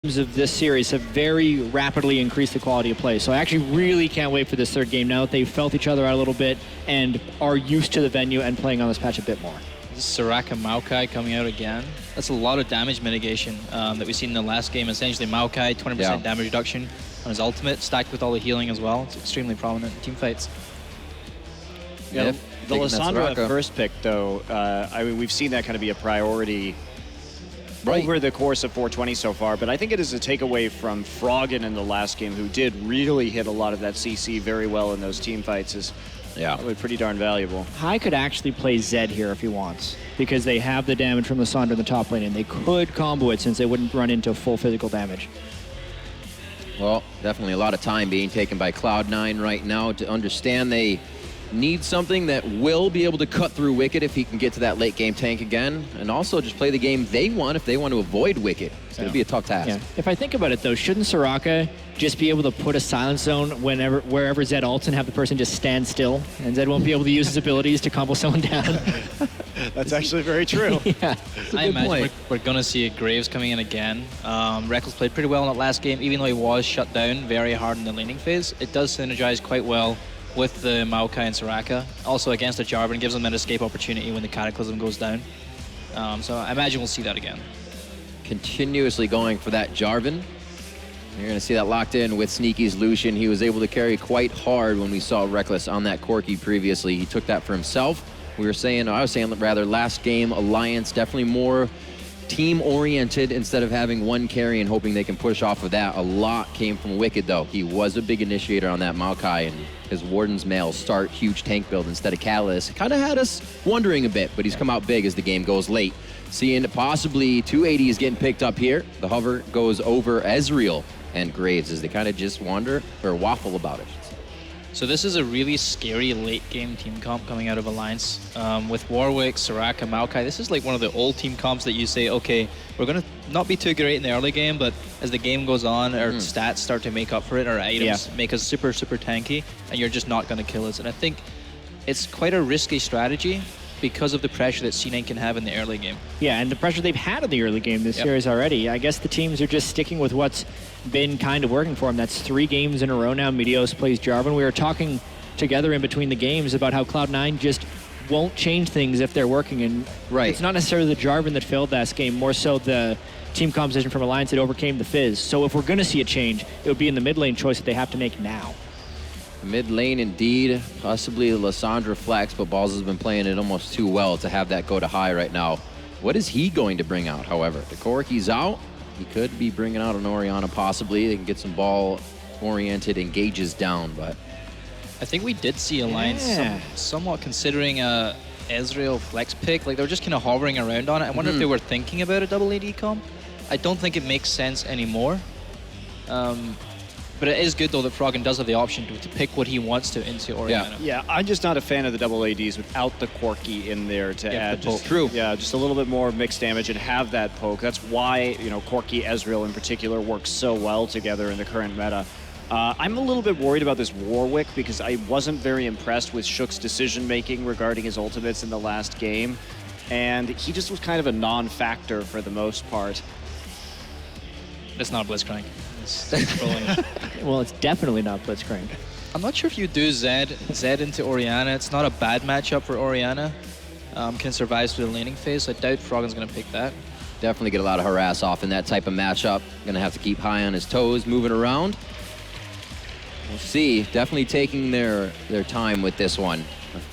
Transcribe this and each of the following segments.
of this series have very rapidly increased the quality of play. So I actually really can't wait for this third game now that they've felt each other out a little bit and are used to the venue and playing on this patch a bit more. This is Soraka Maokai coming out again. That's a lot of damage mitigation that we've seen in the last game. Essentially Maokai, 20% damage reduction on his ultimate, stacked with all the healing as well. It's extremely prominent in team fights. Yeah, the Lissandra first pick, though, I mean, we've seen that kind of be a priority over the course of 420 so far, but I think it is a takeaway from Frogen in the last game, who did really hit a lot of that CC very well in those team fights. Is probably pretty darn valuable. Hai could actually play Zed here if he wants, because they have the damage from Lissandra in the top lane, and they could combo it since they wouldn't run into full physical damage. Well, definitely a lot of time being taken by Cloud9 right now to understand they need something that will be able to cut through Wickd if he can get to that late game tank again, and also just play the game they want if they want to avoid Wickd. It's going to be a tough task. Yeah. If I think about it, though, shouldn't Soraka just be able to put a silence zone wherever Zed ults and have the person just stand still, and Zed won't be able to use his abilities to combo someone down? That's actually very true. Yeah. I imagine we're going to see Graves coming in again. Rekkles played pretty well in that last game, even though he was shut down very hard in the laning phase. It does synergize quite well with the Maokai and Soraka. Also against the Jarvan, gives them an escape opportunity when the Cataclysm goes down. So I imagine we'll see that again. Continuously going for that Jarvan. You're going to see that locked in with Sneaky's Lucian. He was able to carry quite hard when we saw Rekkles on that Corki previously. He took that for himself. I was saying rather, last game, Alliance definitely more team-oriented instead of having one carry and hoping they can push off of that. A lot came from Wickd, though. He was a big initiator on that Maokai, and his Warden's Mail start huge tank build instead of Catalyst. Kind of had us wondering a bit, but he's come out big as the game goes late. Seeing possibly 280s getting picked up here. The hover goes over Ezreal and Graves as they kind of just waffle about it. So this is a really scary late game team comp coming out of Alliance. With Warwick, Soraka, Maokai, this is like one of the old team comps that you say, okay, we're going to not be too great in the early game, but as the game goes on, our stats start to make up for it, our items make us super, super tanky, and you're just not going to kill us. And I think it's quite a risky strategy because of the pressure that C9 can have in the early game. Yeah, and the pressure they've had in the early game this series already. I guess the teams are just sticking with what's been kind of working for them. That's 3 games in a row now. Meteos plays Jarvan. We were talking together in between the games about how Cloud9 just won't change things if they're working. And it's not necessarily the Jarvan that failed last game, more so the team composition from Alliance that overcame the Fizz. So if we're going to see a change, it would be in the mid lane choice that they have to make now. Mid lane indeed, possibly Lissandra flex, but Balls has been playing it almost too well to have that go to high right now. What is he going to bring out, however? The Corki's out. He could be bringing out an Orianna possibly. They can get some ball-oriented engages down, but... I think we did see Alliance somewhat considering a Ezreal flex pick. Like, they were just kind of hovering around on it. I wonder if they were thinking about a double AD comp. I don't think it makes sense anymore. But it is good, though, that Frogen does have the option to pick what he wants to into Orianna. Yeah, I'm just not a fan of the double ADs without the Corki in there to add just, just a little bit more mixed damage and have that poke. That's why, you know, Corki, Ezreal in particular works so well together in the current meta. I'm a little bit worried about this Warwick because I wasn't very impressed with Shook's decision-making regarding his ultimates in the last game. And he just was kind of a non-factor for the most part. It's not Blitzcrank. Well, it's definitely not Blitzcrank. I'm not sure if you do Zed into Orianna. It's not a bad matchup for Orianna. Can survive through the laning phase. So I doubt Frogen's going to pick that. Definitely get a lot of harass off in that type of matchup. Going to have to keep high on his toes, moving around. We'll see. Definitely taking their time with this one.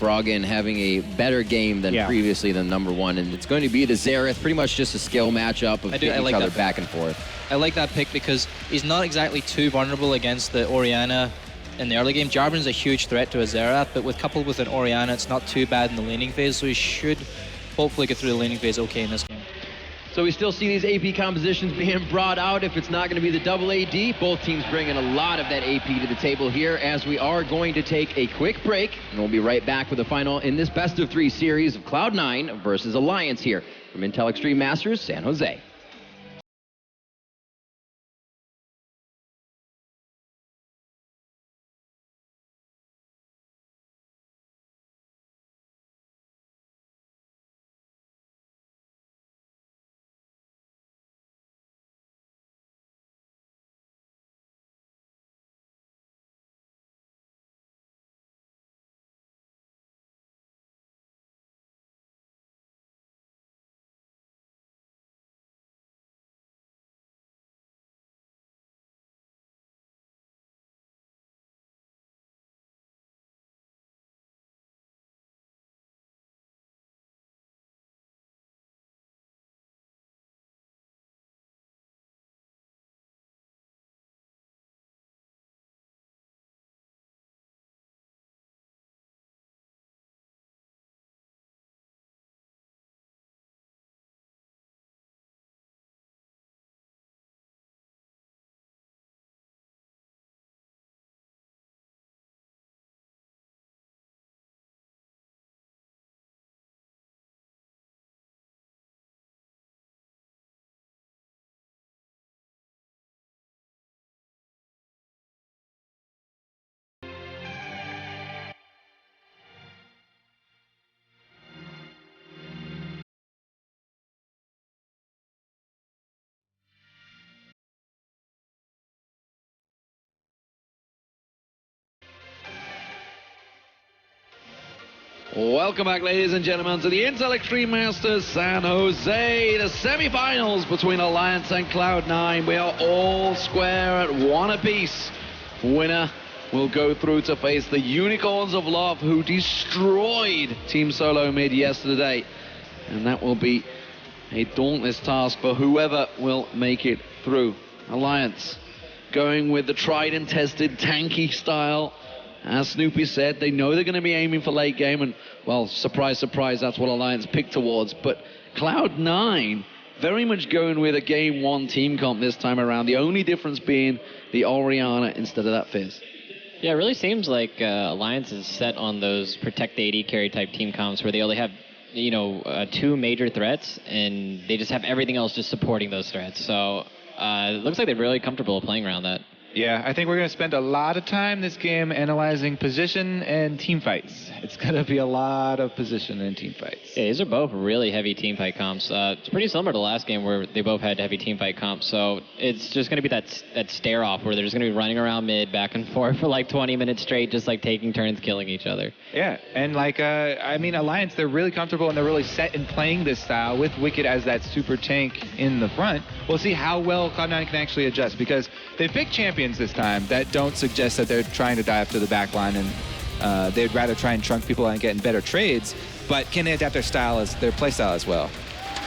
Frogen having a better game than previously than #1, and it's going to be the Xerath, pretty much just a skill matchup of hitting each other back and forth. I like that pick because he's not exactly too vulnerable against the Orianna in the early game. Jarvan's a huge threat to a Xerath, but coupled with an Orianna, it's not too bad in the laning phase, so he should hopefully get through the laning phase okay in this game. So we still see these AP compositions being brought out. If it's not going to be the double AD, both teams bringing a lot of that AP to the table here as we are going to take a quick break. And we'll be right back with the final in this best-of-3 series of Cloud9 versus Alliance here from Intel Extreme Masters, San Jose. Welcome back, ladies and gentlemen, to the Intel Extreme Masters San Jose, the semi-finals between Alliance and Cloud9. We are all square at 1 apiece. Winner will go through to face the Unicorns of Love, who destroyed Team Solo Mid yesterday. And that will be a dauntless task for whoever will make it through. Alliance going with the tried and tested tanky style. As Snoopy said, they know they're going to be aiming for late game, and, well, surprise, surprise, that's what Alliance picked towards. But Cloud9 very much going with a game 1 team comp this time around, the only difference being the Orianna instead of that Fizz. Yeah, it really seems like Alliance is set on those protect the AD carry type team comps where they only have, 2 major threats, and they just have everything else just supporting those threats. So it looks like they're really comfortable playing around that. Yeah, I think we're going to spend a lot of time this game analyzing position and team fights. It's going to be a lot of position and team fights. Yeah, these are both really heavy team fight comps. It's pretty similar to last game where they both had heavy team fight comps. So it's just going to be that stare off where they're just going to be running around mid back and forth for like 20 minutes straight, just like taking turns killing each other. Yeah, and Alliance, they're really comfortable and they're really set in playing this style with Wicked as that super tank in the front. We'll see how well Cloud9 can actually adjust, because they picked champions this time that don't suggest that they're trying to dive to the back line and they'd rather try and trunk people and get in better trades, but can they adapt their play style as well?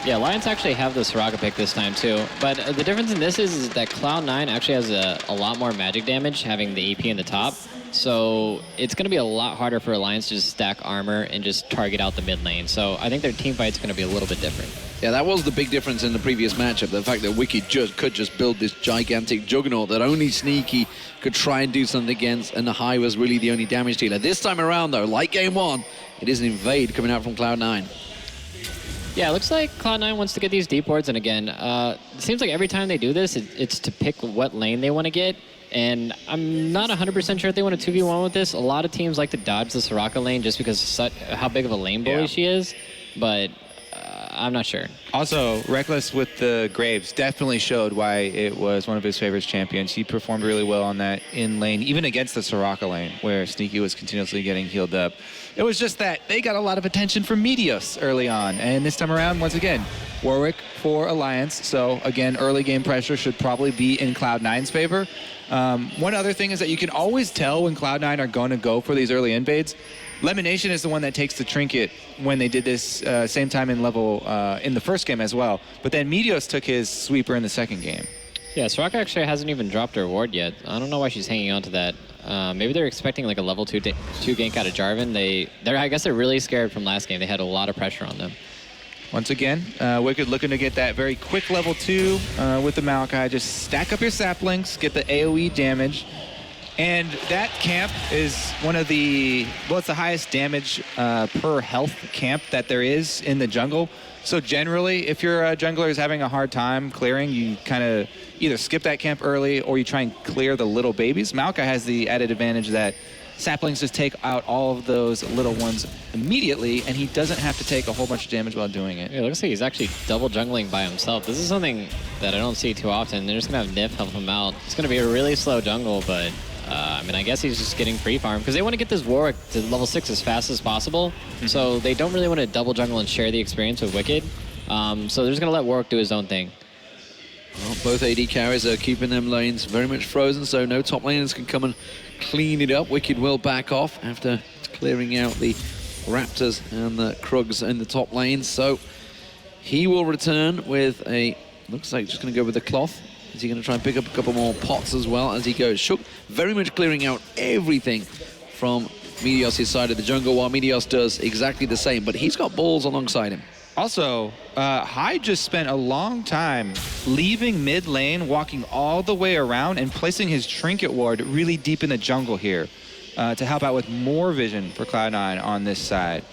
Yeah, Alliance actually have the Soraka pick this time too, but the difference in this is that Cloud9 actually has a lot more magic damage having the AP in the top, so it's going to be a lot harder for Alliance to just stack armor and just target out the mid lane, so I think their team fight's going to be a little bit different. Yeah, that was the big difference in the previous matchup, the fact that Wicked could just build this gigantic juggernaut that only Sneaky could try and do something against, and the High was really the only damage dealer. This time around, though, like game 1, it is an invade coming out from Cloud9. Yeah, it looks like Cloud9 wants to get these deep wards, and again, it seems like every time they do this, it's to pick what lane they want to get, and I'm not 100% sure if they want to 2v1 with this. A lot of teams like to dodge the Soraka lane just because of how big of a lane bully she is, but I'm not sure. Also, Rekkles with the Graves definitely showed why it was one of his favorite champions. He performed really well on that in lane, even against the Soraka lane, where Sneaky was continuously getting healed up. It was just that they got a lot of attention from Meteos early on, and this time around, once again, Warwick for Alliance. So again, early game pressure should probably be in Cloud9's favor. One other thing is that you can always tell when Cloud9 are going to go for these early invades. LemonNation is the one that takes the trinket when they did this same time in in the first game as well. But then Meteos took his sweeper in the second game. Yeah, Soraka actually hasn't even dropped her ward yet. I don't know why she's hanging on to that. Maybe they're expecting like a level 2 gank out of Jarvan. I guess they're really scared from last game. They had a lot of pressure on them. Once again, Wicked looking to get that very quick level 2 with the Maokai. Just stack up your saplings, get the AoE damage. And that camp is one of it's the highest damage per health camp that there is in the jungle. So generally, if your jungler is having a hard time clearing, you kind of either skip that camp early or you try and clear the little babies. Maokai has the added advantage that saplings just take out all of those little ones immediately, and he doesn't have to take a whole bunch of damage while doing it. Yeah, it looks like he's actually double jungling by himself. This is something that I don't see too often. They're just going to have Nyph help him out. It's going to be a really slow jungle, but I guess he's just getting free farm because they want to get this Warwick to level 6 as fast as possible. So they don't really want to double jungle and share the experience with Wicked. So they're just going to let Warwick do his own thing. Well, both AD carries are keeping them lanes very much frozen, so no top laners can come and clean it up. Wicked will back off after clearing out the Raptors and the Krugs in the top lane. So he will return with looks like just going to go with the cloth. Is he going to try and pick up a couple more pots as well as he goes? Shook, very much clearing out everything from Meteos' side of the jungle, while Meteos does exactly the same, but he's got balls alongside him. Also, High just spent a long time leaving mid lane, walking all the way around and placing his trinket ward really deep in the jungle here to help out with more vision for Cloud9 on this side.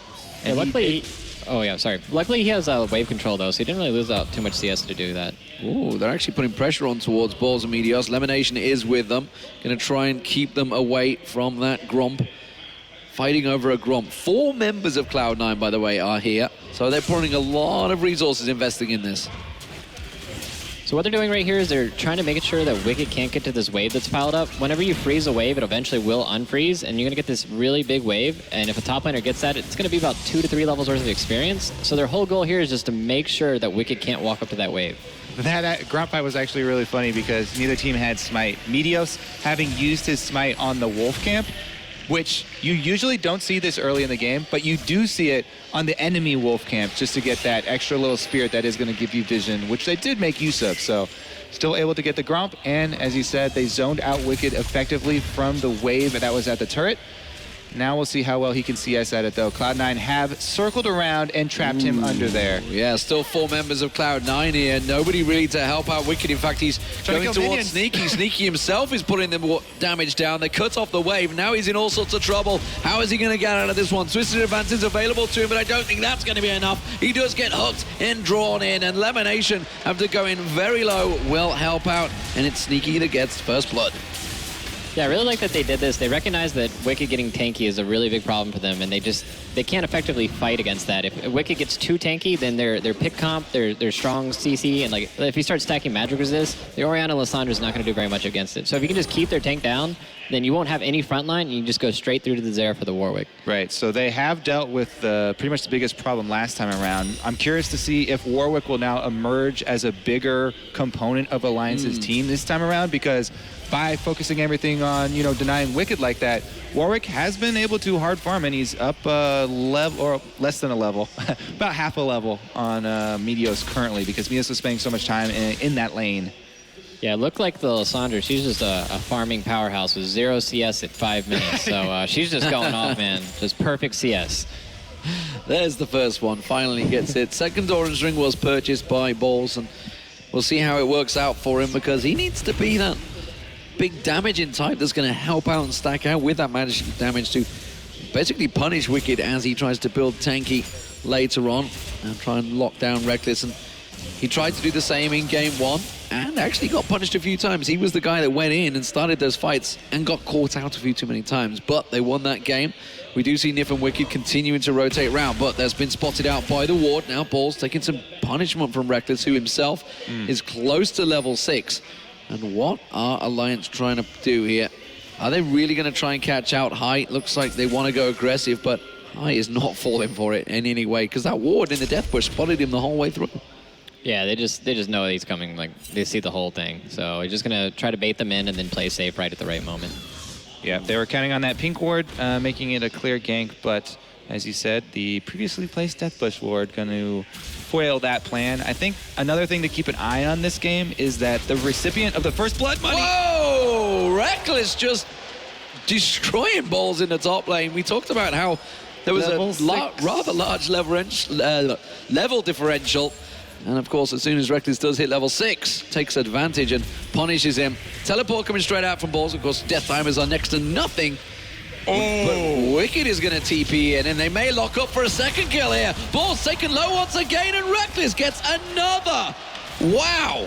And luckily, luckily he has wave control though, so he didn't really lose out too much CS to do that. Ooh, they're actually putting pressure on towards Balls and Meteos. LemonNation is with them, going to try and keep them away from that Gromp. Fighting over a Gromp. 4 members of Cloud9, by the way, are here. So they're pouring a lot of resources investing in this. So what they're doing right here is they're trying to make sure that Wickd can't get to this wave that's piled up. Whenever you freeze a wave, it eventually will unfreeze, and you're going to get this really big wave. And if a top laner gets that, it's going to be about 2 to 3 levels worth of experience. So their whole goal here is just to make sure that Wickd can't walk up to that wave. That ground fight was actually really funny because neither team had smite. Meteos, having used his smite on the wolf camp, which you usually don't see this early in the game, but you do see it on the enemy wolf camp just to get that extra little spirit that is going to give you vision, which they did make use of. So still able to get the Gromp, and as you said, they zoned out Wickd effectively from the wave that was at the turret. Now we'll see how well he can CS at it, though. Cloud9 have circled around and trapped him under there. Yeah, still 4 members of Cloud9 here. Nobody really to help out Wickd. In fact, he's going towards minions. Sneaky. Sneaky himself is putting the damage down. They cut off the wave. Now he's in all sorts of trouble. How is he going to get out of this one? Twisted Advance is available to him, but I don't think that's going to be enough. He does get hooked and drawn in, and LemonNation, after going very low, will help out, and it's Sneaky that gets first blood. Yeah, I really like that they did this. They recognize that Wickd getting tanky is a really big problem for them, and they can't effectively fight against that. If Wickd gets too tanky, then their pick comp, their strong CC, and like if he starts stacking magic resist, the Orianna Lissandra is not going to do very much against it. So if you can just keep their tank down, then you won't have any front line. You can just go straight through to the Xerath for the Warwick. Right, so they have dealt with pretty much the biggest problem last time around. I'm curious to see if Warwick will now emerge as a bigger component of Alliance's team this time around, because by focusing everything on, denying Wickd like that, Warwick has been able to hard farm, and he's up a level, or less than a level, about half a level on Meteos currently, because Meteos was spending so much time in that lane. Yeah, it looked like the Lissandra, she's just a farming powerhouse with 0 CS at 5 minutes. So she's just going off, man. Just perfect CS. There's the first one. Finally gets it. Second orange ring was purchased by Balls, and we'll see how it works out for him, because he needs to be that big damaging type that's going to help out and stack out with that magic damage to basically punish Wickd as he tries to build tanky later on and try and lock down Rekkles. And he tried to do the same in game 1 and actually got punished a few times. He was the guy that went in and started those fights and got caught out a few too many times, but they won that game. We do see Nyph and Wickd continuing to rotate around, but that's been spotted out by the ward. Now Balls taking some punishment from Rekkles, who himself is close to level 6. And what are Alliance trying to do here? Are they really going to try and catch out High? Looks like they want to go aggressive, but High is not falling for it in any way, because that ward in the death bush spotted him the whole way through. Yeah, they just know he's coming. Like, they see the whole thing. So he's just going to try to bait them in and then play safe right at the right moment. Yeah, they were counting on that pink ward, making it a clear gank, but as you said, the previously placed death bush ward going to foil that plan. I think another thing to keep an eye on this game is that the recipient of the first blood money... Whoa! Rekkles just destroying Balls in the top lane. We talked about how there was a rather large level differential. And of course, as soon as Rekkles does hit level 6, takes advantage and punishes him. Teleport coming straight out from Balls. Of course, death timers are next to nothing. But Wickd is going to TP in, and they may lock up for a second kill here. Balls taken low once again, and Rekkles gets another. Wow.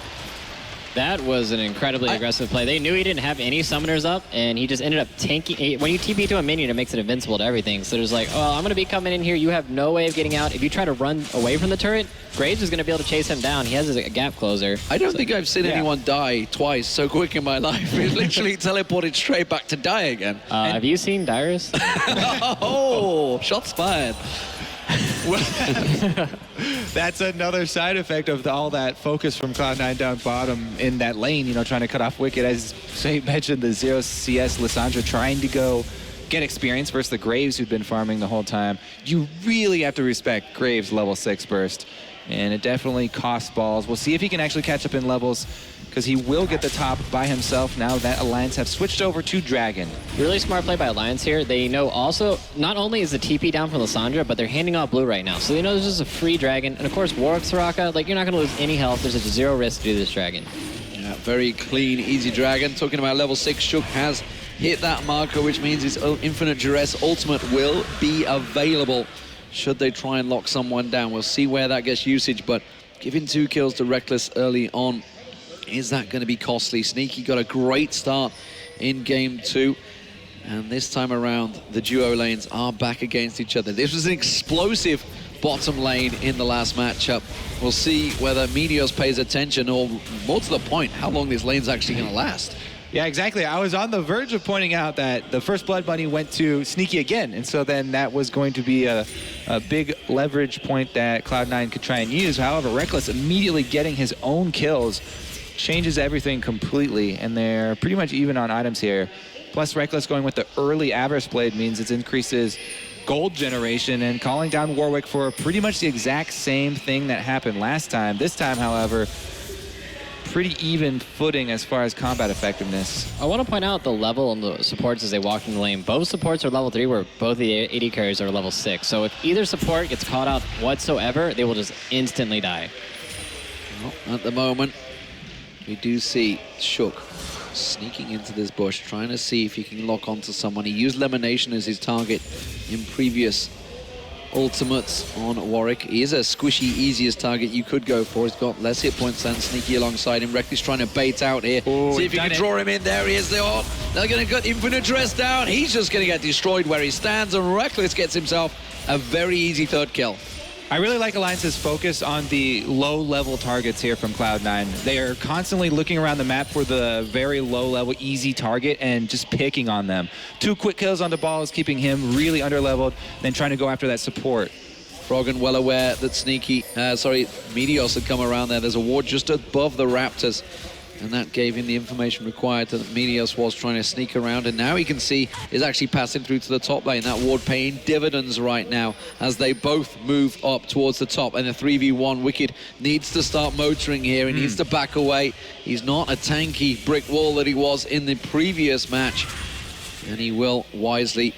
That was an incredibly aggressive play. They knew he didn't have any summoners up, and he just ended up tanking. When you TP to a minion, it makes it invincible to everything. So there's like, oh, I'm going to be coming in here. You have no way of getting out. If you try to run away from the turret, Graves is going to be able to chase him down. He has a gap closer. I don't think I've seen anyone die twice so quick in my life. He's literally teleported straight back to die again. Have you seen Dyrus? Oh, shots fired. That's another side effect of all that focus from Cloud9 down bottom in that lane, trying to cut off Wickd. As Saint mentioned, the 0 CS Lissandra trying to go get experience versus the Graves who've been farming the whole time. You really have to respect Graves' level 6 burst, and it definitely costs Balls. We'll see if he can actually catch up in levels, because he will get the top by himself now that Alliance have switched over to Dragon. Really smart play by Alliance here. They know also, not only is the TP down for Lissandra, but they're handing off blue right now. So they know this is a free Dragon. And of course, Warwick, Soraka, like, you're not going to lose any health. There's a 0 risk to do this Dragon. Yeah, very clean, easy Dragon. Talking about level 6, Shook has hit that marker, which means his Infinite Duress ultimate will be available should they try and lock someone down. We'll see where that gets usage, but giving 2 kills to Rekkles early on, is that going to be costly? Sneaky got a great start in game 2. And this time around, the duo lanes are back against each other. This was an explosive bottom lane in the last matchup. We'll see whether Meteos pays attention, or more to the point, how long this lane's actually going to last. Yeah, exactly. I was on the verge of pointing out that the first Blood Bunny went to Sneaky again, and so then that was going to be a big leverage point that Cloud9 could try and use. However, Rekkles immediately getting his own kills changes everything completely, and they're pretty much even on items here. Plus, Rekkles going with the early Avarice Blade means it increases gold generation and calling down Warwick for pretty much the exact same thing that happened last time. This time, however, pretty even footing as far as combat effectiveness. I want to point out the level on the supports as they walk in the lane. Both supports are level 3, where both the AD carriers are level 6. So if either support gets caught out whatsoever, they will just instantly die. Well, at the moment, we do see Shook sneaking into this bush, trying to see if he can lock onto someone. He used LemonNation as his target in previous ultimates on Warwick. He is a squishy, easiest target you could go for. He's got less hit points than Sneaky alongside him. Rekkles trying to bait out here. Ooh, see if he can draw him in. There he is. They're going to get Infinite Dress down. He's just going to get destroyed where he stands, and Rekkles gets himself a very easy third kill. I really like Alliance's focus on the low-level targets here from Cloud9. They are constantly looking around the map for the very low-level, easy target and just picking on them. 2 quick kills on the ball is keeping him really underleveled, then trying to go after that support. Frogen well aware that Meteos had come around there. There's a ward just above the Raptors, and that gave him the information required that Meteos was trying to sneak around, and now he can see is actually passing through to the top lane. That ward paying dividends right now as they both move up towards the top, and the 3v1 Wickd needs to start motoring here. He needs to back away. He's not a tanky brick wall that he was in the previous match, and he will wisely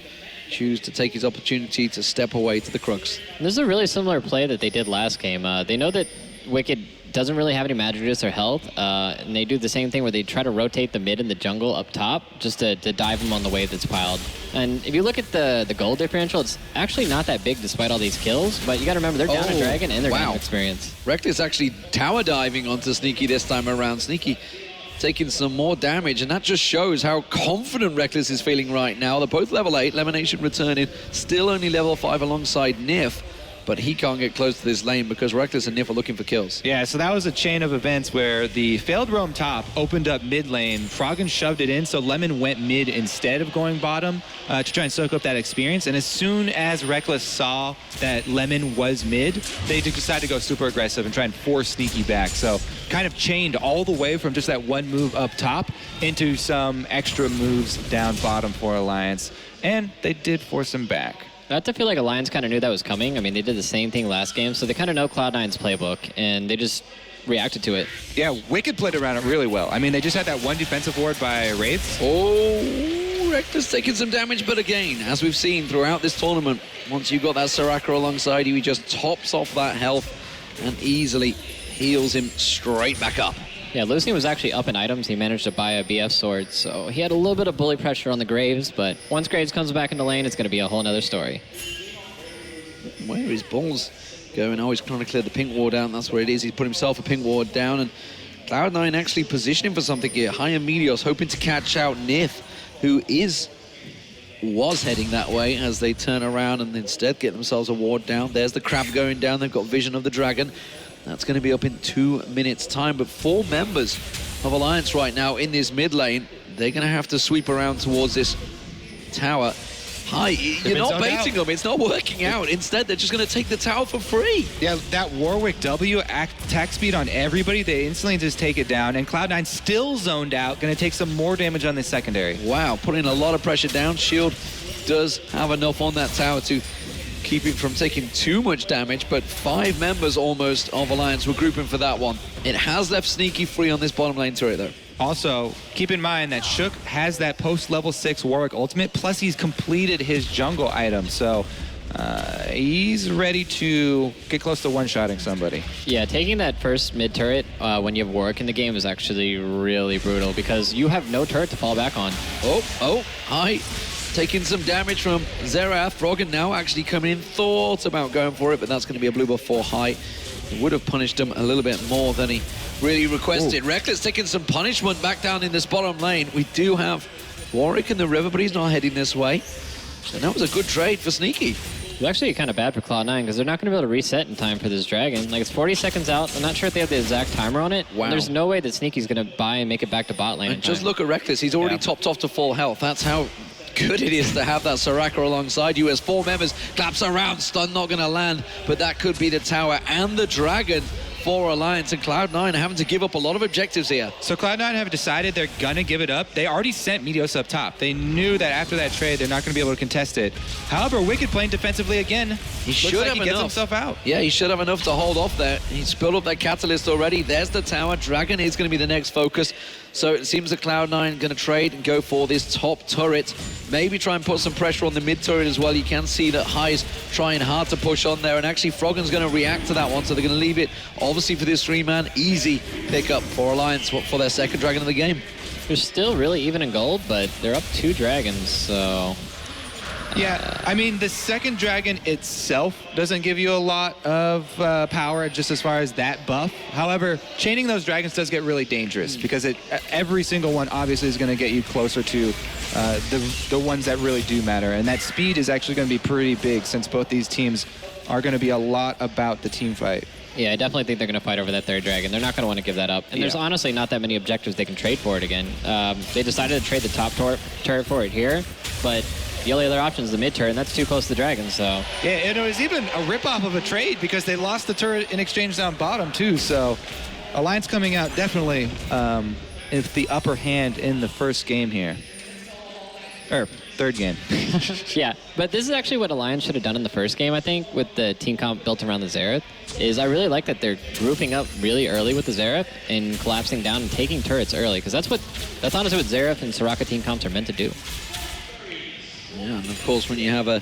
choose to take his opportunity to step away to the crux. And this is a really similar play that they did last game. They know that Wickd doesn't really have any magic resist or health, and they do the same thing where they try to rotate the mid and the jungle up top just to dive him on the wave that's piled. And if you look at the gold differential, it's actually not that big despite all these kills, but you got to remember they're down a dragon and they're down experience. Rekkles actually tower diving onto Sneaky this time around. Sneaky taking some more damage, and that just shows how confident Rekkles is feeling right now. They're both level 8, LemonNation returning, still only level 5 alongside Nyph. But he can't get close to this lane because Rekkles and Nyph are looking for kills. Yeah, so that was a chain of events where the failed roam top opened up mid lane. Frogen shoved it in, so Lemon went mid instead of going bottom to try and soak up that experience. And as soon as Rekkles saw that Lemon was mid, they decided to go super aggressive and try and force Sneaky back. So kind of chained all the way from just that one move up top into some extra moves down bottom for Alliance. And they did force him back. I have to feel like Alliance kind of knew that was coming. I mean, they did the same thing last game, so they kind of know Cloud9's playbook, and they just reacted to it. Yeah, Wickd played around it really well. I mean, they just had that one defensive ward by Wraiths. Oh, Rekkles taking some damage, but again, as we've seen throughout this tournament, once you've got that Soraka alongside you, he just tops off that health and easily heals him straight back up. Yeah, Lucian was actually up in items. He managed to buy a BF sword, so he had a little bit of bully pressure on the Graves, but once Graves comes back into lane, it's going to be a whole nother story. Where are his balls going? Oh, he's trying to clear the pink ward down. That's where it is. He's put himself a pink ward down, and Cloud9 actually positioning for something here. High and Meteos hoping to catch out Nyph, who was heading that way as they turn around and instead get themselves a ward down. There's the crab going down. They've got vision of the dragon. That's going to be up in 2 minutes' time. But 4 members of Alliance right now in this mid lane, they're going to have to sweep around towards this tower. Hi, you're not baiting them. It's not working out. Instead, they're just going to take the tower for free. Yeah, that Warwick W attack speed on everybody, they instantly just take it down. And Cloud9 still zoned out, going to take some more damage on this secondary. Wow, putting a lot of pressure down. Shield does have enough on that tower to keep him from taking too much damage, but 5 members almost of Alliance were grouping for that one. It has left Sneaky free on this bottom lane turret, though. Also, keep in mind that Shook has that post-level 6 Warwick ultimate, plus he's completed his jungle item, so he's ready to get close to one-shotting somebody. Yeah, taking that first mid-turret when you have Warwick in the game is actually really brutal because you have no turret to fall back on. Hi. Taking some damage from Xerath. Frogen now actually coming in, thought about going for it, but that's going to be a blue buff for High. It would have punished him a little bit more than he really requested. Rekkles taking some punishment back down in this bottom lane. We do have Warwick in the river, but he's not heading this way. And that was a good trade for Sneaky. It's actually kind of bad for Cloud9 because they're not going to be able to reset in time for this dragon. Like, it's 40 seconds out. I'm not sure if they have the exact timer on it. Wow. There's no way that Sneaky's going to buy and make it back to bot lane. And just look at Rekkles. He's already topped off to full health. That's how good it is to have that Soraka alongside you as 4 members. Claps around, stun not going to land, but that could be the tower and the dragon for Alliance, and Cloud9 having to give up a lot of objectives here. So Cloud9 have decided they're going to give it up. They already sent Meteos up top. They knew that after that trade, they're not going to be able to contest it. However, Wickd playing defensively again. He should have he gets himself out. Yeah, he should have enough to hold off there. He's built up that catalyst already. There's the tower. Dragon is going to be the next focus. So it seems that Cloud9 going to trade and go for this top turret. Maybe try and put some pressure on the mid turret as well. You can see that High's trying hard to push on there, and actually Frogen's going to react to that one, so they're going to leave it obviously for this 3-man. Easy pickup for Alliance for their second dragon of the game. They're still really even in gold, but they're up 2 dragons, so... Yeah, I mean, the second dragon itself doesn't give you a lot of power just as far as that buff. However, chaining those dragons does get really dangerous because every single one obviously is going to get you closer to the ones that really do matter. And that speed is actually going to be pretty big since both these teams are going to be a lot about the team fight. Yeah, I definitely think they're going to fight over that third dragon. They're not going to want to give that up. And there's honestly not that many objectives they can trade for it again. They decided to trade the top turret for it here, but the only other option is the mid turret, and that's too close to the dragon, so... Yeah, and it was even a rip-off of a trade because they lost the turret in exchange down bottom, too. So Alliance coming out definitely with the upper hand in the first game here. Or third game. Yeah, but this is actually what Alliance should have done in the first game, I think, with the team comp built around the Xerath, is I really like that they're grouping up really early with the Xerath and collapsing down and taking turrets early, because that's honestly what Xerath and Soraka team comps are meant to do. Yeah, and of course when you have a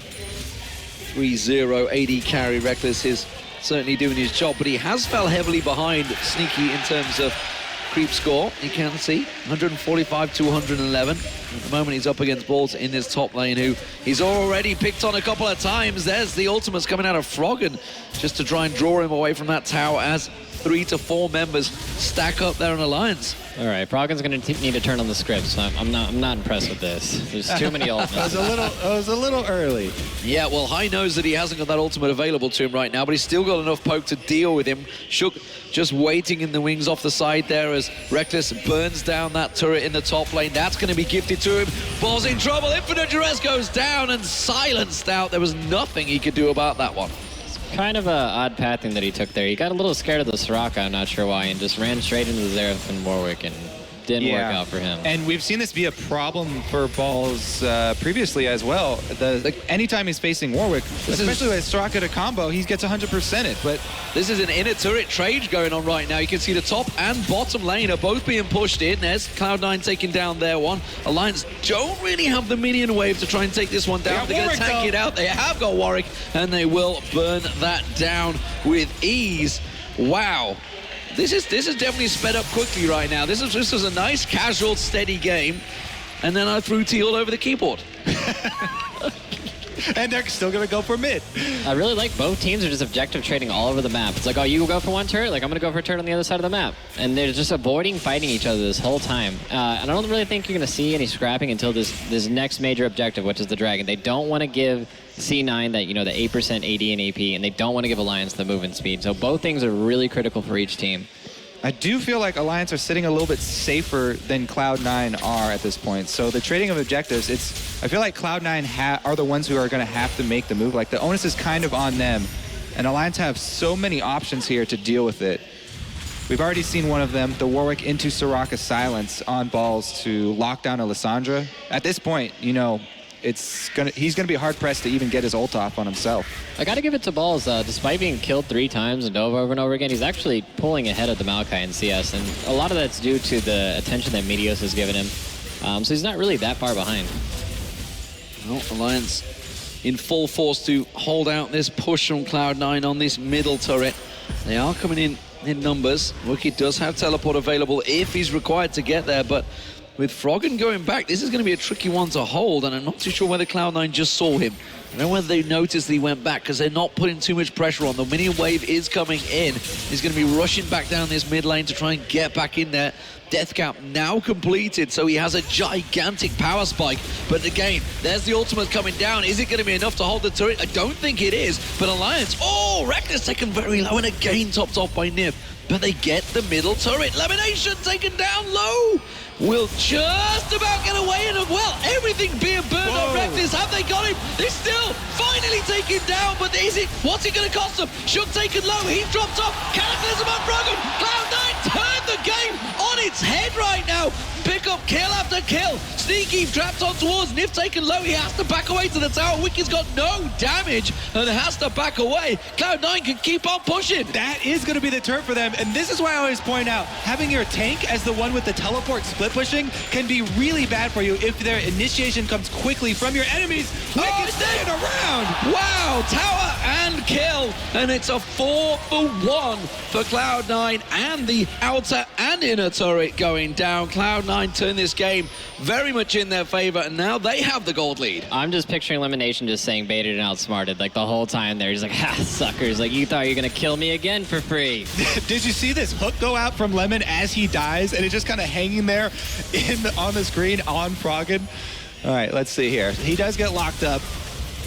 3-0 AD carry, Rekkles is certainly doing his job, but he has fell heavily behind Sneaky in terms of creep score. You can see 145 to 111. At the moment he's up against Balls in this top lane, who he's already picked on a couple of times. There's the ultimates coming out of Frogen just to try and draw him away from that tower as 3 to 4 members stack up there in Alliance. All right, Frogen's going to need to turn on the script, so I'm not impressed with this. There's too many ultimates. It was a little early. Yeah, well, High knows that he hasn't got that ultimate available to him right now, but he's still got enough poke to deal with him. Shook just waiting in the wings off the side there as Rekkles burns down that turret in the top lane. That's going to be gifted to him. Ball's in trouble. Infinite Duress goes down and silenced out. There was nothing he could do about that one. Kind of a odd pathing that he took there. He got a little scared of the Soraka, I'm not sure why, and just ran straight into the Xerath and Warwick, and didn't work out for him. And we've seen this be a problem for Balls previously as well. Anytime he's facing Warwick, especially with Soraka to combo, he gets 100% it. But this is an inner turret trade going on right now. You can see the top and bottom lane are both being pushed in. There's Cloud9 taking down their one. Alliance don't really have the minion wave to try and take this one down. They're going to tank it out. They have got Warwick, and they will burn that down with ease. Wow. This is definitely sped up quickly right now. This was a nice, casual, steady game. And then I threw T all over the keyboard. And they're still going to go for mid. I really like both teams are just objective trading all over the map. It's like, oh, you go for one turret? Like, I'm going to go for a turret on the other side of the map. And they're just avoiding fighting each other this whole time. And I don't really think you're going to see any scrapping until this next major objective, which is the Dragon. They don't want to give C9 that, the 8% AD and AP, and they don't want to give Alliance the movement speed. So both things are really critical for each team. I do feel like Alliance are sitting a little bit safer than Cloud9 are at this point. So the trading of objectives, I feel like Cloud9 are the ones who are going to have to make the move. Like, the onus is kind of on them. And Alliance have so many options here to deal with it. We've already seen one of them, the Warwick into Soraka silence on Balls to lock down a Lissandra. At this point, he's gonna be hard pressed to even get his ult off on himself. I gotta give it to Balls. Despite being killed 3 times and over and over again, he's actually pulling ahead of the Maokai in CS, and a lot of that's due to the attention that Meteos has given him. So he's not really that far behind. Well, Alliance in full force to hold out this push from Cloud9 on this middle turret. They are coming in numbers. Wickd does have teleport available if he's required to get there, but with Frogen going back, this is going to be a tricky one to hold, and I'm not too sure whether Cloud9 just saw him. I don't know whether they noticed that he went back, because they're not putting too much pressure on. The minion wave is coming in. He's going to be rushing back down this mid lane to try and get back in there. Death cap now completed, so he has a gigantic power spike. But again, there's the ultimate coming down. Is it going to be enough to hold the turret? I don't think it is, but Alliance, oh, Rekkles taken very low and again topped off by Nyph. But they get the middle turret. LemonNation taken down low. Will just about get away, and well, everything being burned on Rekkles. Have they got him? They're still finally taken down, but is it? What's it going to cost them? Shook taken low. He dropped off. Cataclysm on Frogen. Cloud9 turned the game on its head right now. Pick up kill after kill. Sneaky trapped on towards Nyph taken low. He has to back away to the tower. Wickid's got no damage and has to back away. Cloud9 can keep on pushing. That is going to be the turn for them, and this is why I always point out, having your tank as the one with the teleport split pushing can be really bad for you if their initiation comes quickly from your enemies. Wickid staying around. Wow, tower and kill, and it's a 4-for-1 for Cloud9, and the outer and inner turret going down. Cloud9 turned this game very much in their favor, and now they have the gold lead. I'm just picturing LemonNation just saying baited and outsmarted like the whole time there. He's like, ha, suckers, like you thought you were gonna kill me again for free. Did you see this hook go out from Lemon as he dies, and it's just kind of hanging there on the screen on Frogen? All right, let's see here. He does get locked up,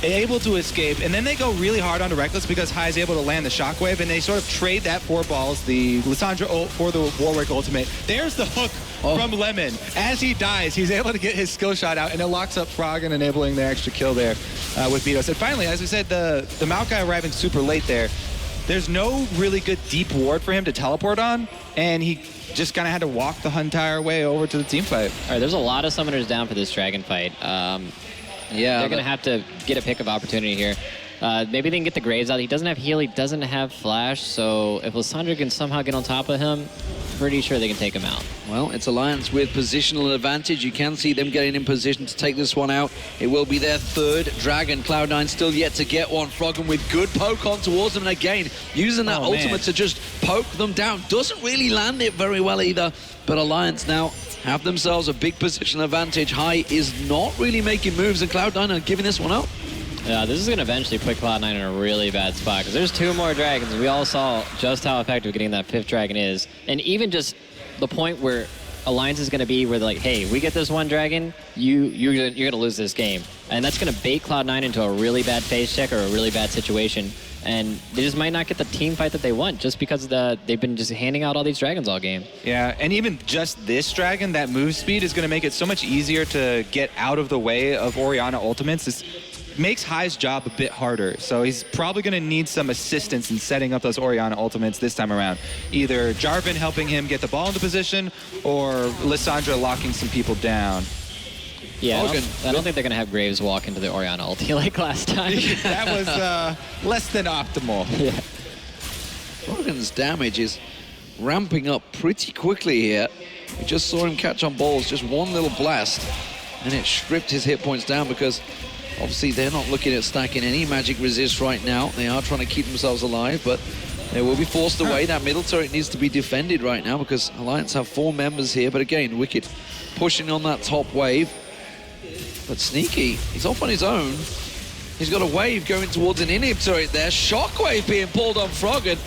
able to escape, and then they go really hard onto Rekkles because High is able to land the shockwave, and they sort of trade that 4 balls, the Lissandra ult for the Warwick ultimate. There's the hook from Lemon. As he dies, he's able to get his skill shot out, and it locks up Frogen, enabling the extra kill there with Meteos. And finally, as we said, the Maokai arriving super late there. There's no really good deep ward for him to teleport on, and he just kind of had to walk the entire way over to the team fight. All right, there's a lot of summoners down for this dragon fight. Yeah, they're going to have to get a pick of opportunity here. Maybe they can get the Graves out. He doesn't have heal, he doesn't have flash, so if Lissandra can somehow get on top of him, pretty sure they can take him out. Well, it's Alliance with positional advantage. You can see them getting in position to take this one out. It will be their 3rd dragon. Cloud9 still yet to get one. Frogen with good poke on towards them, and again, using that ultimate to just poke them down. Doesn't really land it very well either, but Alliance now have themselves a big positional advantage. High is not really making moves, and Cloud9 are giving this one up. Yeah, this is going to eventually put Cloud9 in a really bad spot because there's 2 more dragons. We all saw just how effective getting that 5th dragon is. And even just the point where Alliance is going to be where they're like, hey, we get this 1 dragon, you're going to lose this game. And that's going to bait Cloud9 into a really bad phase check or a really bad situation. And they just might not get the team fight that they want just because they've been just handing out all these dragons all game. Yeah, and even just this dragon, that move speed is going to make it so much easier to get out of the way of Orianna ultimates. This makes High's job a bit harder, so he's probably going to need some assistance in setting up those Orianna ultimates this time around. Either Jarvan helping him get the ball into position, or Lissandra locking some people down. Yeah, I don't think they're going to have Graves walk into the Orianna ulti like last time. That was less than optimal. Yeah. Frogen's damage is ramping up pretty quickly here. We just saw him catch on balls, just one little blast, and it stripped his hit points down because obviously they're not looking at stacking any magic resist right now. They are trying to keep themselves alive, but they will be forced away. That middle turret needs to be defended right now because Alliance have 4 members here, but again, Wickid pushing on that top wave. But Sneaky, he's off on his own. He's got a wave going towards an inhib turret there. Shockwave being pulled on Frogen.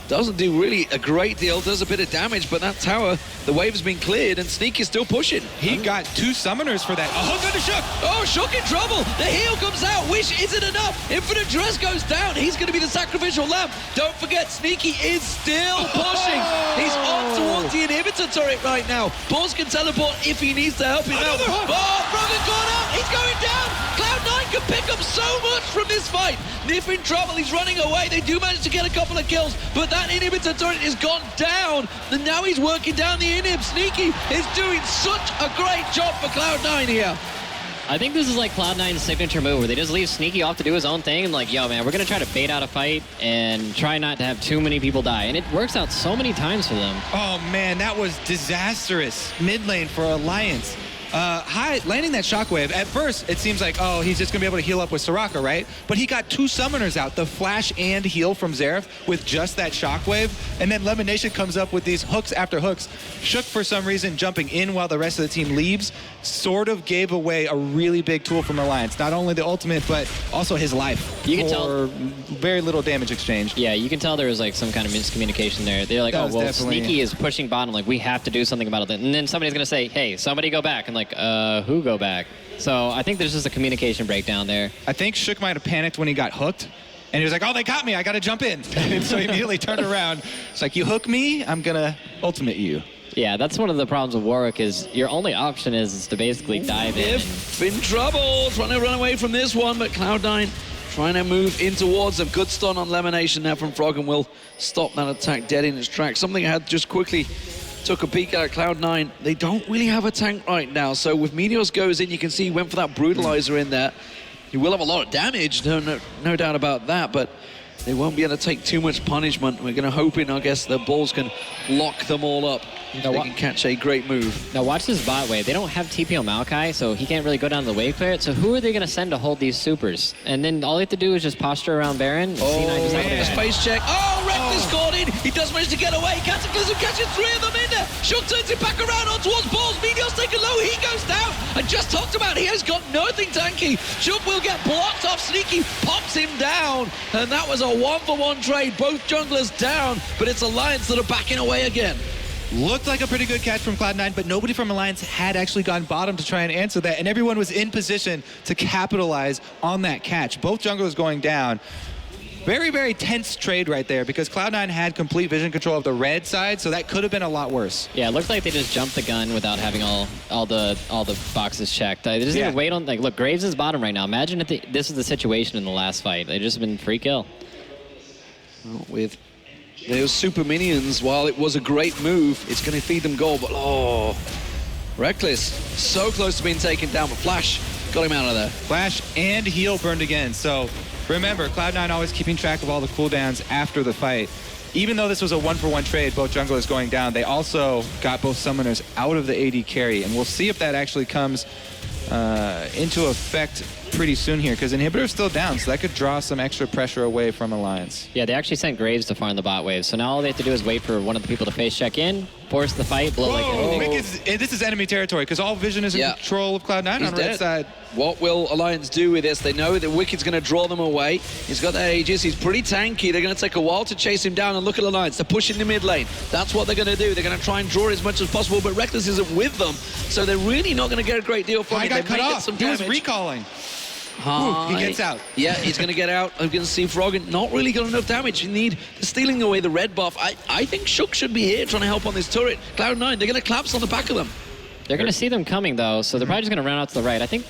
Doesn't do really a great deal, does a bit of damage, but that tower, the wave has been cleared, and Sneaky's still pushing. He got 2 summoners for that. A hook into Shook! Oh, Shook in trouble! The heal comes out, Wish isn't enough! Infinite Dress goes down, he's going to be the sacrificial lamb. Don't forget, Sneaky is still pushing! He's on towards the inhibitor turret right now. Balls can teleport if he needs to help him out. Oh, Frogen gone out! He's going down! Cloud9 can pick up so much from this fight! Nyph in trouble, he's running away. They do manage to get a couple of kills, but that inhibitor turret is gone down, and now he's working down the inhib. Sneaky is doing such a great job for Cloud9 here. I think this is like Cloud9's signature move where they just leave Sneaky off to do his own thing and like, yo man, we're gonna try to bait out a fight and try not to have too many people die, and it works out so many times for them. Oh man, that was disastrous mid lane for Alliance. landing that shockwave. At first, it seems like, oh, he's just going to be able to heal up with Soraka, right? But he got 2 summoners out, the flash and heal from Xerath with just that shockwave. And then LemonNation comes up with these hooks after hooks. Shook, for some reason, jumping in while the rest of the team leaves, sort of gave away a really big tool from Alliance. Not only the ultimate, but also his life. You can tell very little damage exchange. Yeah, you can tell there was like some kind of miscommunication there. They're like, oh, well, Sneaky is pushing bottom. Like, we have to do something about it. And then somebody's going to say, hey, somebody go back. And like, who go back? So I think there's just a communication breakdown there. I think Shook might have panicked when he got hooked. And he was like, oh, they got me. I got to jump in. And so he immediately turned around. It's like, you hook me, I'm going to ultimate you. Yeah, that's one of the problems with Warwick is your only option is to basically dive in. Nyph in trouble, trying to run away from this one, but Cloud9 trying to move in towards them. Good stun on LemonNation now from Frogen will stop that attack dead in its tracks. Something I had just quickly took a peek at Cloud9. They don't really have a tank right now, so with Meteos goes in, you can see he went for that brutalizer in there. He will have a lot of damage, no doubt about that, but they won't be able to take too much punishment. We're going to hope in, I guess, the Bulls can lock them all up. They can catch a great move. Now watch this bot wave. They don't have TP on Maokai, so he can't really go down the wave clear. So who are they going to send to hold these supers? And then all they have to do is just posture around Baron. Space check. Oh, Rekkles caught in. He does manage to get away. Cataclysm catches 3 of them in there. Shook turns it back around on towards Balls. Meteos taken low. He goes down. I just talked about he has got nothing tanky. Shook will get blocked off. Sneaky pops him down. And that was a 1-for-1 trade. Both junglers down, but it's Alliance that are backing away again. Looked like a pretty good catch from Cloud9, but nobody from Alliance had actually gone bottom to try and answer that, and everyone was in position to capitalize on that catch. Both junglers going down. Very, very tense trade right there because Cloud9 had complete vision control of the red side, so that could have been a lot worse. Yeah, it looked like they just jumped the gun without having all the boxes checked. They just need to wait on, like, look, Graves is bottom right now. Imagine if this is the situation in the last fight. They just been free kill. Well, with those super minions, while it was a great move, it's going to feed them gold, but oh, Rekkles, so close to being taken down, but Flash got him out of there. Flash and heal burned again, so remember, Cloud9 always keeping track of all the cooldowns after the fight. Even though this was a 1-for-1 trade, both junglers going down, they also got both summoners out of the AD carry, and we'll see if that actually comes into effect pretty soon here, because Inhibitor's still down, so that could draw some extra pressure away from Alliance. Yeah, they actually sent Graves to farm the bot wave, so now all they have to do is wait for one of the people to face check in, force the fight, blow like anything. This is enemy territory, because all vision is in control of Cloud9 on the red side. What will Alliance do with this? They know that Wicked's going to draw them away. He's got the Aegis. He's pretty tanky. They're going to take a while to chase him down, and look at Alliance. They're pushing the mid lane. That's what they're going to do. They're going to try and draw as much as possible, but Rekkles isn't with them, so they're really not going to get a great deal from it. He got cut off. He was recalling. Ooh, he gets out. Yeah, he's going to get out. I'm going to see Frogen not really got enough damage. You need stealing away the red buff. I think Shook should be here trying to help on this turret. Cloud9, they're going to collapse on the back of them. They're going to see them coming, though, so they're probably just going to run out to the right. I think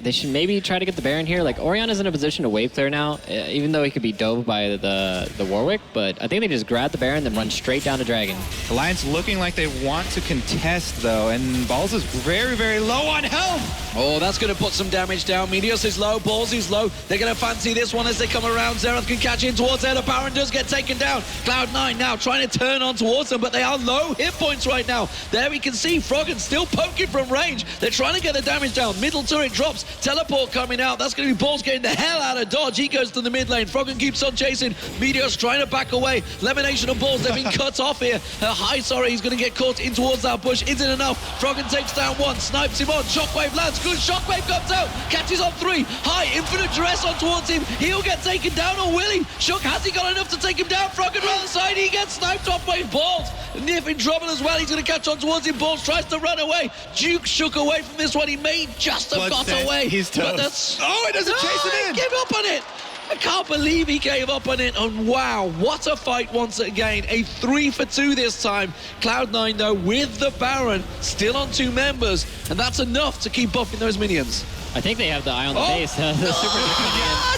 they should maybe try to get the Baron here. Like, Orianna's in a position to wave clear now, even though he could be dove by the Warwick, but I think they just grab the Baron, then run straight down to Dragon. Alliance looking like they want to contest, though, and Balls is very, very low on health. Oh, that's going to put some damage down. Meteos is low, Balls is low. They're going to fancy this one as they come around. Xerath can catch in towards there. The Baron does get taken down. Cloud9 now trying to turn on towards them, but they are low hit points right now. There we can see Frogen still poking from range. They're trying to get the damage down. Middle turret drops. Teleport coming out. That's going to be Balls getting the hell out of dodge. He goes to the mid lane. Frogen keeps on chasing. Meteos trying to back away. LemonNation and Balls, they've been cut off here. He's going to get caught in towards that bush. Isn't enough. Frogen takes down one. Snipes him on. Shockwave lands. Good Shockwave comes out. Catches on 3. Infinite duress on towards him. He'll get taken down, or will he? Shook, has he got enough to take him down? Frogen around the side. He gets sniped off by Balls. Nyph in trouble as well. He's going to catch on towards him. Balls tries to run away. Duke Shook away from this one. He may just have got away. He's toast. He doesn't chase it in. He gave up on it. I can't believe he gave up on it. And wow, what a fight once again. A 3-for-2 this time. Cloud9, though, with the Baron, still on 2 members. And that's enough to keep buffing those minions. I think they have the eye on the base. The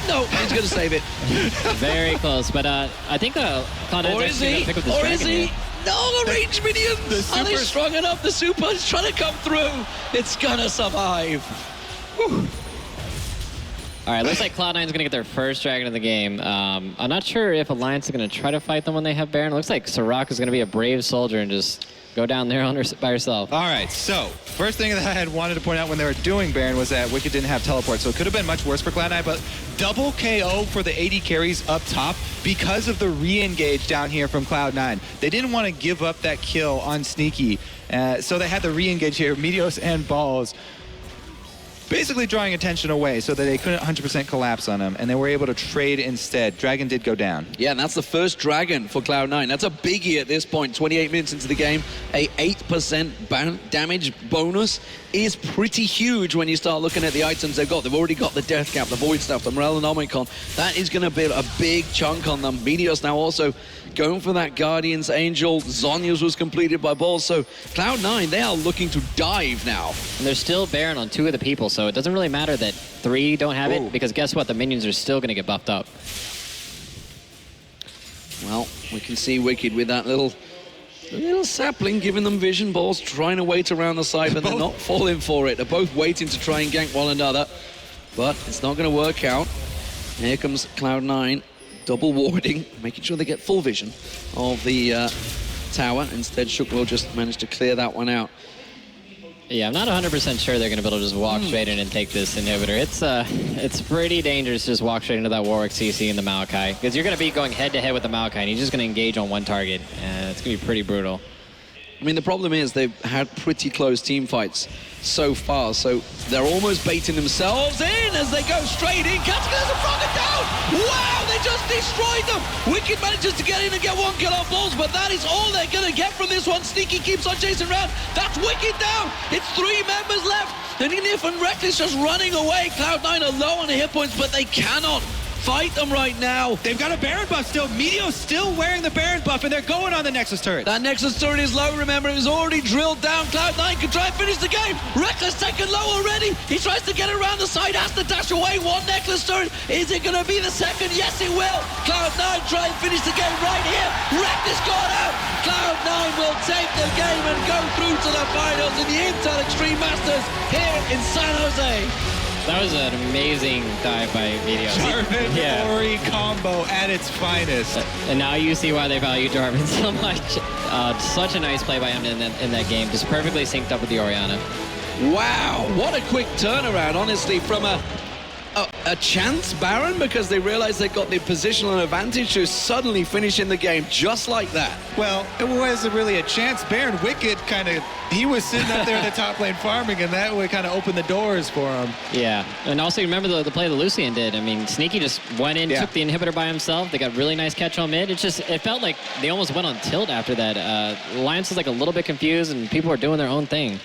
no, he's going to save it. Very close. But I think Cloud9 is going to pick up this dragon here. No, the range minions. Are they strong enough? The super is trying to come through. It's going to survive. Whew. All right, looks like Cloud9 is going to get their first dragon of the game. I'm not sure if Alliance is going to try to fight them when they have Baron. It looks like Soraka is going to be a brave soldier and just Go down there by yourself. All right, so first thing that I had wanted to point out when they were doing Baron was that Wicked didn't have teleport, so it could have been much worse for Cloud9, but double KO for the AD carries up top because of the re-engage down here from Cloud9. They didn't want to give up that kill on Sneaky, so they had the re-engage here, Meteos and Balls, basically drawing attention away so that they couldn't 100% collapse on him, and they were able to trade instead. Dragon did go down. Yeah, and that's the first Dragon for Cloud9. That's a biggie at this point. 28 minutes into the game, a 8% damage bonus is pretty huge when you start looking at the items they've got. They've already got the Death Cap, the Void Staff, the Morellonomicon. That is going to be a big chunk on them. Meteos now also going for that Guardian's Angel. Zhonya's was completed by Balls. So Cloud9, they are looking to dive now. And there's still Baron on 2 of the people, so it doesn't really matter that 3 don't have it, because guess what? The minions are still going to get buffed up. Well, we can see Wicked with that little sapling giving them vision. Balls trying to wait around the side, but they're not falling for it. They're both waiting to try and gank one another, but it's not going to work out. Here comes Cloud9, double warding, making sure they get full vision of the tower. Instead, Shook will just manage to clear that one out. Yeah, I'm not 100% sure they're going to be able to just walk straight in and take this inhibitor. It's pretty dangerous to just walk straight into that Warwick CC and the Maokai, because you're going to be going head-to-head with the Maokai, and he's just going to engage on one target, and it's going to be pretty brutal. I mean, the problem is they've had pretty close team fights so far, so they're almost baiting themselves in as they go straight in. There's a Frogen down! Wow, they just destroyed them! Wicked manages to get in and get one kill on Balls, but that is all they're going to get from this one. Sneaky keeps on chasing around. That's Wicked down! It's 3 members left, and Nyph and Rekkles just running away. Cloud9 are low on the hit points, but they cannot fight them right now. They've got a Baron buff still. Meteos still wearing the Baron buff, and they're going on the Nexus turret. That Nexus turret is low, remember, it was already drilled down. Cloud9 can try and finish the game. Rekkles taken low already. He tries to get around the side, has to dash away. One Necklace turret. Is it going to be the second? Yes, it will. Cloud9 try and finish the game right here. Rekkles got out. Cloud9 will take the game and go through to the finals in the Intel Extreme Masters here in San Jose. That was an amazing dive by Meteos. Jarvan Ori combo at its finest. And now you see why they value Jarvan so much. Such a nice play by him in that game. Just perfectly synced up with the Orianna. Wow, what a quick turnaround, honestly, from a chance Baron, because they realized they got the positional advantage to suddenly finishing the game just like that. Well, it wasn't really a chance. Baron Wicked he was sitting up there in the top lane farming, and that would kind of open the doors for him. Yeah, and also remember the play that Lucian did. I mean, Sneaky just went in, took the inhibitor by himself. They got really nice catch on mid. It felt like they almost went on tilt after that. Alliance was like a little bit confused, and people were doing their own thing.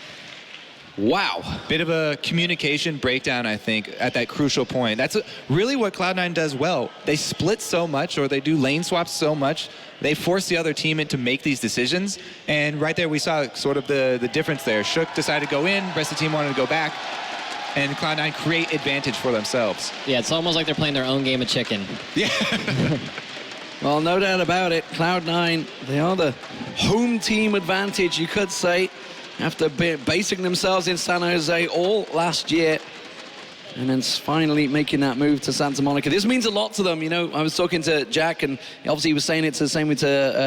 Wow. Bit of a communication breakdown, I think, at that crucial point. That's really what Cloud9 does well. They split so much, or they do lane swaps so much, they force the other team to make these decisions. And right there, we saw sort of the difference there. Shook decided to go in, rest of the team wanted to go back, and Cloud9 create advantage for themselves. Yeah, it's almost like they're playing their own game of chicken. Yeah. Well, no doubt about it. Cloud9, they are the home team advantage, you could say, after basing themselves in San Jose all last year, and then finally making that move to Santa Monica. This means a lot to them. You know, I was talking to Jack, and obviously he was saying it's the same with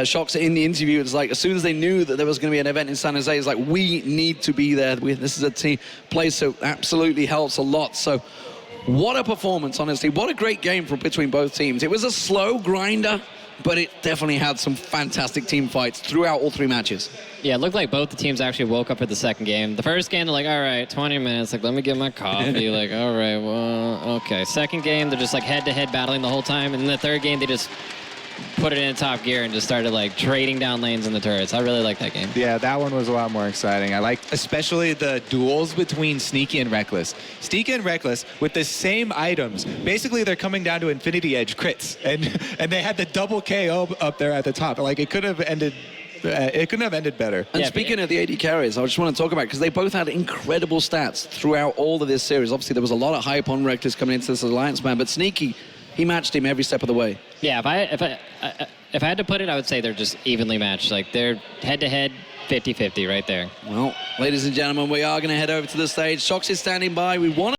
Shocks in the interview. It's like, as soon as they knew that there was going to be an event in San Jose, it's like, we need to be there. This is a team place, so absolutely helps a lot. So what a performance, honestly. What a great game between both teams. It was a slow grinder, but it definitely had some fantastic team fights throughout all 3 matches. Yeah, it looked like both the teams actually woke up for the second game. The first game, they're like, all right, 20 minutes. Like, let me get my coffee. Like, all right, well, okay. Second game, they're just like head-to-head battling the whole time. And then the third game, they just put it in top gear and just started like trading down lanes in the turrets. I really like that game. Yeah, that one was a lot more exciting. I liked especially the duels between Sneaky and Rekkles. Sneaky and Rekkles with the same items. Basically, they're coming down to Infinity Edge crits, and they had the double KO up there at the top. Like, it could have ended. It couldn't have ended better. And speaking of the AD carries, I just want to talk about, because they both had incredible stats throughout all of this series. Obviously, there was a lot of hype on Rekkles coming into this Alliance, man, but Sneaky, he matched him every step of the way. Yeah, if I had to put it, I would say they're just evenly matched. Like, they're head-to-head, 50-50 right there. Well, ladies and gentlemen, we are going to head over to the stage. Shox is standing by. We want